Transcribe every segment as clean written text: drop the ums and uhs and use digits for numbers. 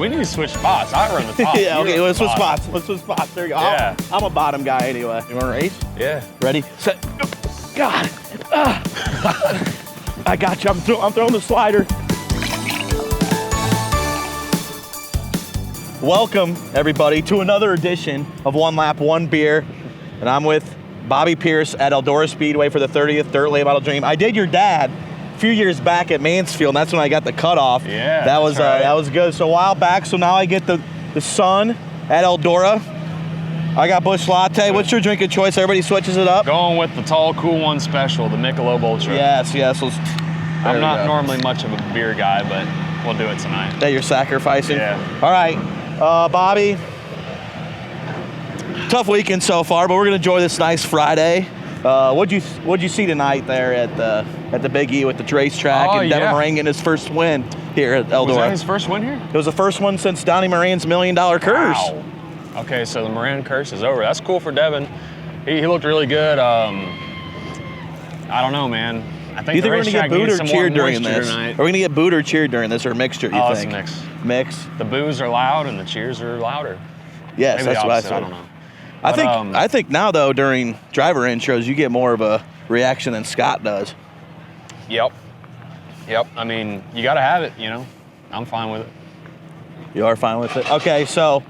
we need to switch spots. I run the top. Yeah, okay, let's switch bottom. spots. Let's switch spots. There you go. Yeah. I'm a bottom guy anyway. You want to race? Yeah. Ready, set, go. God. I got you. I'm throwing the slider. Welcome, everybody, to another edition of One Lap, One Beer. And I'm with Bobby Pierce at Eldora Speedway for the 30th Dirt Late Model Dream. I did your dad a few years back at Mansfield, and that's when I got the cutoff. Yeah, that was right. That was good. So a while back, so now I get the sun at Eldora. I got Busch Latte. What's your drink of choice? Everybody switches it up. Going with the Tall Cool One Special, the Michelob Ultra. Yes. I'm not normally much of a beer guy, but we'll do it tonight. That you're sacrificing? Yeah. All right, Bobby. Tough weekend so far, but we're gonna enjoy this nice Friday. What'd you see tonight there at the Big E with the racetrack and Devin Moran getting his first win here at Eldora? Was that his first win here? It was the first one since Donnie Moran's $1 Million curse. Wow. Okay, so the Moran curse is over. That's cool for Devin. He looked really good. I don't know, man. I think Do you think we're gonna get booed or cheered during this? Tonight. Are we gonna get booed or cheered during this, or a mixture? You Oh, think? it's a mix. Mix. The boos are loud and the cheers are louder. Yes, Maybe that's the what I opposite, I thought. don't know. I think now though during driver intros you get more of a reaction than Scott does. Yep. I mean, you got to have it. You know, I'm fine with it. You are fine with it. Okay, so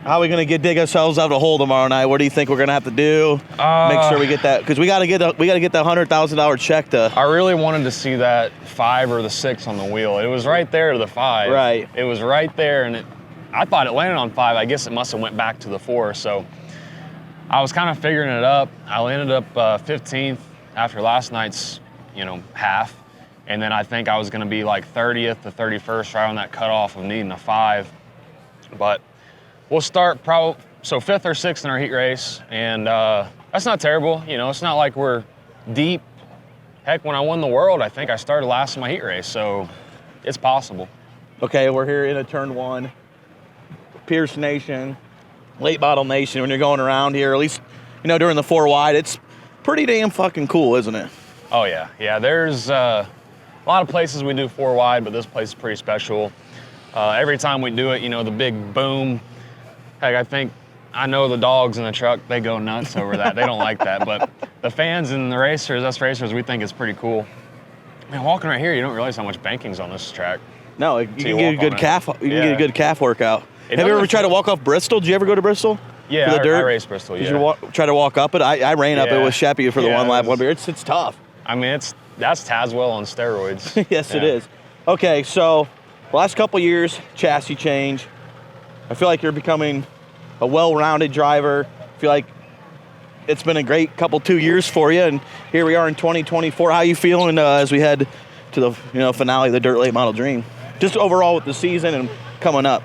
how are we gonna dig ourselves out of the hole tomorrow night? What do you think we're gonna have to do? Make sure we get that, because we gotta get the $100,000 check to. I really wanted to see that 5 or the 6 on the wheel. It was right there to the 5. Right. It was right there, and I thought it landed on 5. I guess it must have went back to the 4. So I was kind of figuring it up. I landed up 15th after last night's, half. And then I think I was gonna be like 30th to 31st right on that cutoff of needing a 5. But we'll start so 5th or 6th in our heat race. And that's not terrible. It's not like we're deep. Heck, when I won the world, I think I started last in my heat race. So it's possible. Okay, we're here in a turn 1. Pierce Nation, Late Model Nation. When you're going around here, at least during the 4 wide, it's pretty damn fucking cool, isn't it? Oh yeah. There's a lot of places we do 4 wide, but this place is pretty special. Every time we do it, the big boom. Heck, I know the dogs in the truck, they go nuts over that. They don't like that, but the fans and the racers, us racers, we think it's pretty cool. Man, walking right here, you don't realize how much banking's on this track. No, you can get a good calf. You can get a good calf workout. Have you ever tried to walk off Bristol? Did you ever go to Bristol? Yeah, for the dirt? I raced Bristol. Did you try to walk up it? I ran up it with Sheppy for the 1 lap, 1 beer. It's tough. I mean, that's Tazwell on steroids. Yes, it is. Okay, so the last couple years, chassis change. I feel like you're becoming a well-rounded driver. I feel like it's been a great 2 years for you, and here we are in 2024. How you feeling as we head to the finale of the Dirt Late Model Dream? Just overall with the season and coming up.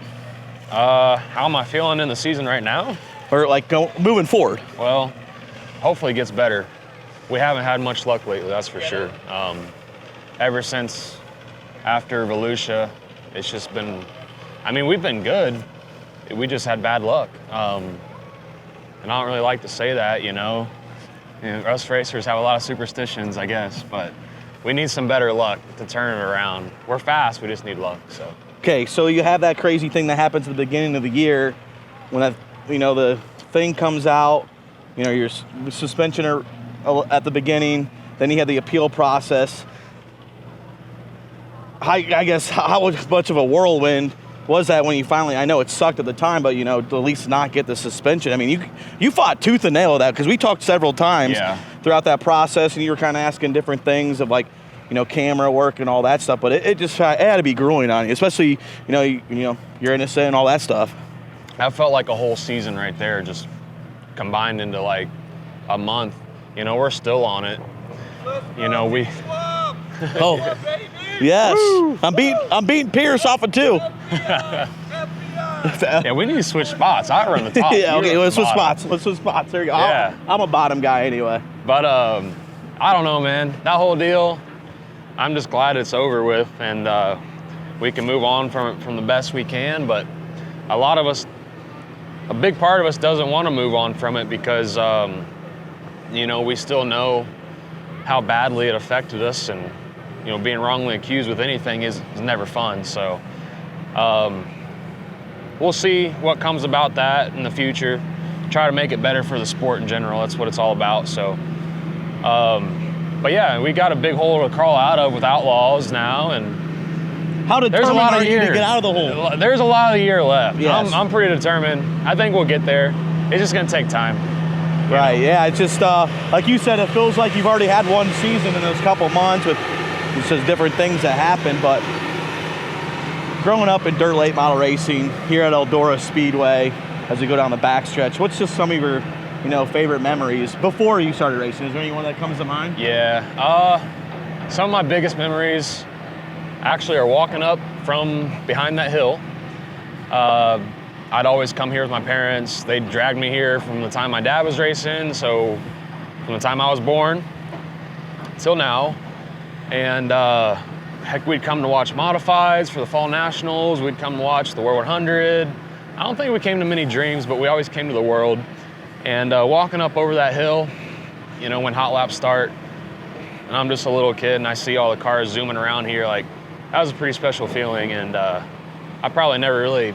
How am I feeling in the season right now? Or moving forward? Well, hopefully it gets better. We haven't had much luck lately, that's for sure. Ever since after Volusia, it's just been, we've been good. We just had bad luck. And I don't really like to say that, us racers have a lot of superstitions, I guess, but we need some better luck to turn it around. We're fast, we just need luck, so. Okay, so you have that crazy thing that happens at the beginning of the year when the thing comes out, your suspension at the beginning, then you had the appeal process. I guess how much of a whirlwind was that when you finally, I know it sucked at the time, but to at least not get the suspension. You fought tooth and nail of that, because we talked several times throughout that process, and you were kind of asking different things of camera work and all that stuff, but it had to be grueling on you, especially, you're innocent and all that stuff. That felt like a whole season right there, just combined into like a month. We're still on it. We. Oh, yes. Woo. I'm beating Pierce off of 2. Yeah, we need to switch spots. I run the top. Yeah, okay, let's switch spots. There you go. Yeah. I'm a bottom guy anyway. But I don't know, man. That whole deal, I'm just glad it's over with, and we can move on from it from the best we can. But a big part of us doesn't want to move on from it because, we still know how badly it affected us, and being wrongly accused with anything is never fun. So We'll see what comes about that in the future. Try to make it better for the sport in general. That's what it's all about. So, but yeah, we got a big hole to crawl out of with Outlaws now, and how determined are you to get out of the hole? There's a lot of the year left. Yes. I'm pretty determined. I think we'll get there. It's just gonna take time. Right, yeah, it's just, like you said, it feels like you've already had one season in those couple months with just different things that happen, but growing up in dirt late model racing here at Eldora Speedway, as we go down the backstretch, what's just some of your, favorite memories before you started racing? Is there anyone that comes to mind? Yeah, some of my biggest memories actually are walking up from behind that hill. I'd always come here with my parents. They'd drag me here from the time my dad was racing, so from the time I was born till now. And heck, we'd come to watch modifieds for the Fall Nationals. We'd come to watch the World 100. I don't think we came to many dreams, but we always came to the World. And walking up over that hill, when hot laps start, and I'm just a little kid and I see all the cars zooming around here, like, that was a pretty special feeling. And I probably never really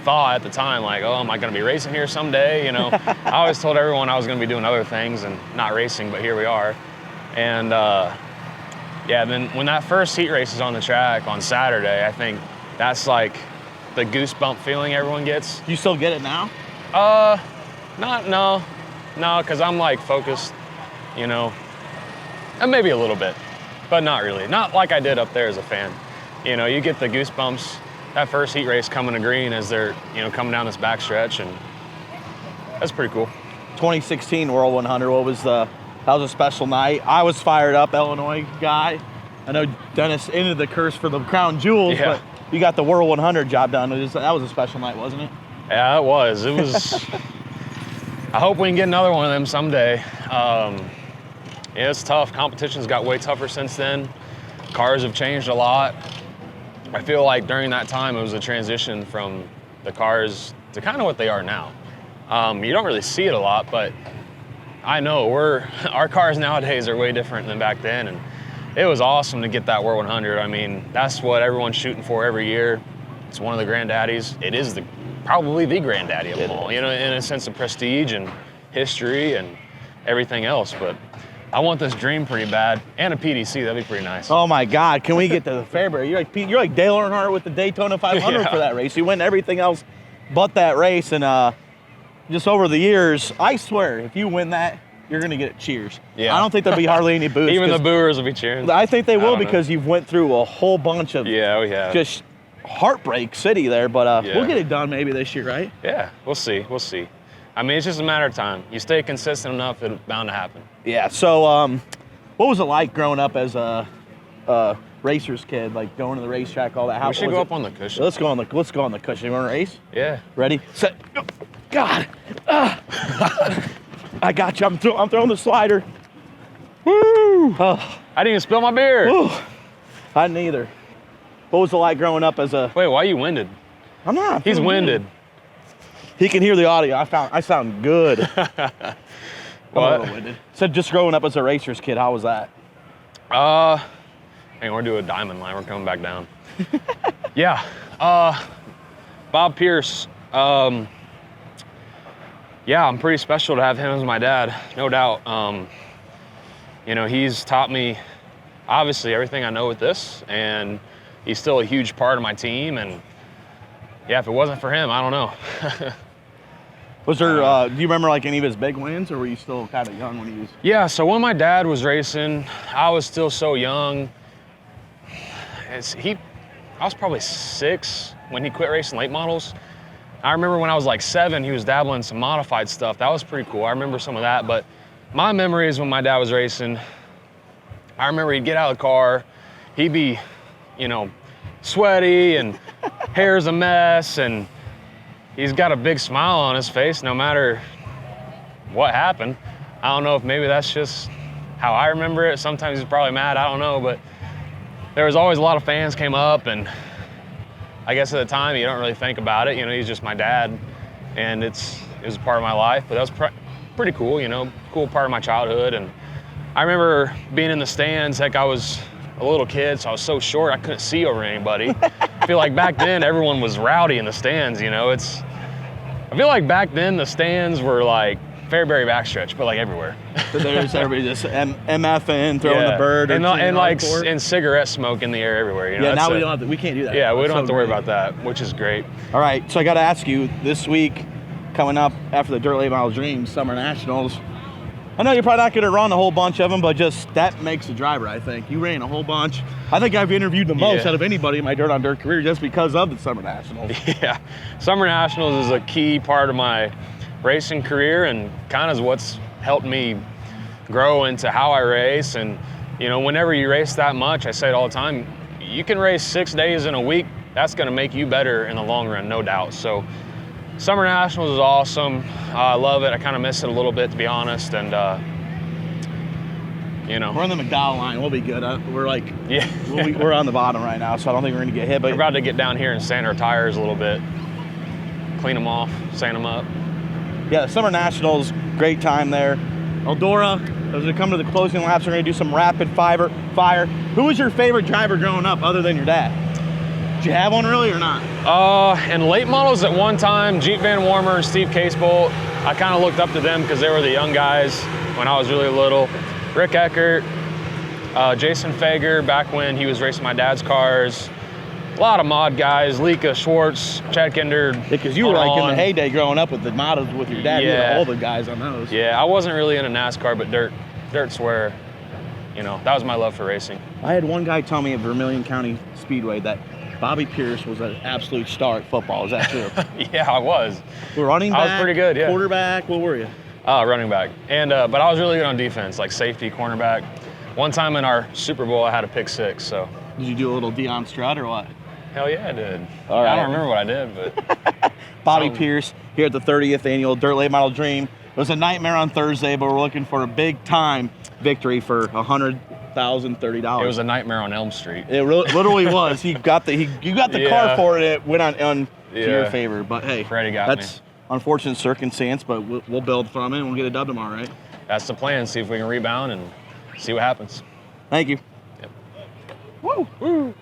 thought at the time, like, oh, am I gonna be racing here someday? I always told everyone I was gonna be doing other things and not racing, but here we are. And yeah, then when that first heat race is on the track on Saturday, I think that's like the goosebump feeling everyone gets. You still get it now? No, because I'm like focused, and maybe a little bit, but not really. Not like I did up there as a fan. You get the goosebumps that first heat race coming to green as they're, coming down this backstretch, and that's pretty cool. 2016 World 100, that was a special night. I was fired up, Illinois guy. I know Dennis ended the curse for the crown jewels, but you got the World 100 job done. That was a special night, wasn't it? Yeah, it was. It was. I hope we can get another one of them someday. It's tough. Competition's got way tougher since then. Cars have changed a lot. I feel like during that time, it was a transition from the cars to kind of what they are now. You don't really see it a lot, but I know our cars nowadays are way different than back then, and it was awesome to get that World 100. I mean, that's what everyone's shooting for every year. It's one of the granddaddies. It is probably the granddaddy of them all, in a sense of prestige and history and everything else. But I want this dream pretty bad, and a PDC. That'd be pretty nice. Oh my God! Can we get to the Fairbury? You're like Dale Earnhardt with the Daytona 500 for that race. You win everything else but that race, and just over the years, I swear, if you win that, you're gonna get cheers. Yeah. I don't think there'll be hardly any boos. Even the booers will be cheering. I think they will because you've went through a whole bunch of just heartbreak city there. But we'll get it done maybe this year, right? Yeah, we'll see. We'll see. I mean, it's just a matter of time. You stay consistent enough, it's bound to happen. Yeah. So, what was it like growing up as a racer's kid, like going to the racetrack, all that? We should go up on the cushion. Let's go on the cushion. You want to race? Yeah. Ready, set, go. God. I got you. I'm throwing the slider. Woo! I didn't even spill my beer. Woo. I didn't either. What was it like growing up as a? Wait, why are you winded? I'm not. He's winded. He can hear the audio. I sound good. What? So just growing up as a racer's kid, how was that? Hey, we're doing a diamond line. We're coming back down. Yeah. Bob Pierce. Yeah, I'm pretty special to have him as my dad, no doubt. He's taught me, obviously, everything I know with this, and he's still a huge part of my team. And yeah, if it wasn't for him, I don't know. Was there, do you remember like any of his big wins, or were you still kind of young when he was? Yeah, so when my dad was racing, I was still so young. I was probably 6 when he quit racing late models. I remember when I was like 7, he was dabbling some modified stuff. That was pretty cool. I remember some of that, but my memory is when my dad was racing, I remember he'd get out of the car, he'd be, sweaty and hair's a mess, and he's got a big smile on his face no matter what happened. I don't know if maybe that's just how I remember it. Sometimes he's probably mad, I don't know, but there was always a lot of fans came up, and I guess at the time you don't really think about it. He's just my dad, and it was a part of my life, but that was pretty cool, cool part of my childhood. And I remember being in the stands, heck, I was a little kid, so I was so short I couldn't see over anybody. feel like back then everyone was rowdy in the stands, you know. I feel like back then the stands were like Fairbury backstretch, but like everywhere. There's everybody just MFing, throwing the bird, and cigarette smoke in the air everywhere. You know? Yeah, now we can't do that. Yeah, we don't have to worry about that, which is great. All right, so I got to ask you, this week coming up after the Dirt Late Model Dream Summer Nationals, I know you're probably not going to run a whole bunch of them, but just that makes a driver, I think. You ran a whole bunch. I think I've interviewed the most out of anybody in my Dirt on Dirt career just because of the Summer Nationals. Yeah, Summer Nationals is a key part of my racing career and kind of is what's helped me grow into how I race. And, you know, whenever you race that much, I say it all the time, you can race 6 days in a week. That's going to make you better in the long run, no doubt. So Summer Nationals is awesome. I love it. I kind of miss it a little bit, to be honest. And, you know. We're on the McDowell line. We'll be good. We're like, yeah. We're on the bottom right now, so I don't think we're going to get hit. But we're about to get down here and sand our tires a little bit, clean them off, sand them up. Yeah, the Summer Nationals, great time there. Eldora, as we come to the closing laps, we're going to do some rapid fire. Who was your favorite driver growing up other than your dad? Did you have one really or not? In late models at one time, Jeep Van Warmer and Steve Casebolt, I kind of looked up to them because they were the young guys when I was really little. Rick Eckert, Jason Fager, back when he was racing my dad's cars. A lot of mod guys, Lika, Schwartz, Chad Kinder. Yeah, because you were like in the heyday growing up with the models with your dad. Yeah. You were all the guys on those. Yeah, I wasn't really into NASCAR, but dirt's where, you know, that was my love for racing. I had one guy tell me at Vermilion County Speedway that Bobby Pierce was an absolute star at football. Is that true? Yeah, I was. Running back? I was pretty good, yeah. Quarterback? What were you? Running back. And but I was really good on defense, like safety, cornerback. One time in our Super Bowl, I had a pick six, so. Did you do a little Deion Stroud or what? Hell yeah, I did. All right. I don't remember what I did, but. Bobby Pierce here at the 30th annual Dirt Late Model Dream. It was a nightmare on Thursday, but we're looking for a big time victory for $100,030. It was a nightmare on Elm Street. It literally was. You got the car for it. It went on to your favor. But hey, Freddie got that's unfortunate circumstance, but we'll build from it and we'll get a dub tomorrow, right? That's the plan. See if we can rebound and see what happens. Thank you. Yep. Woo!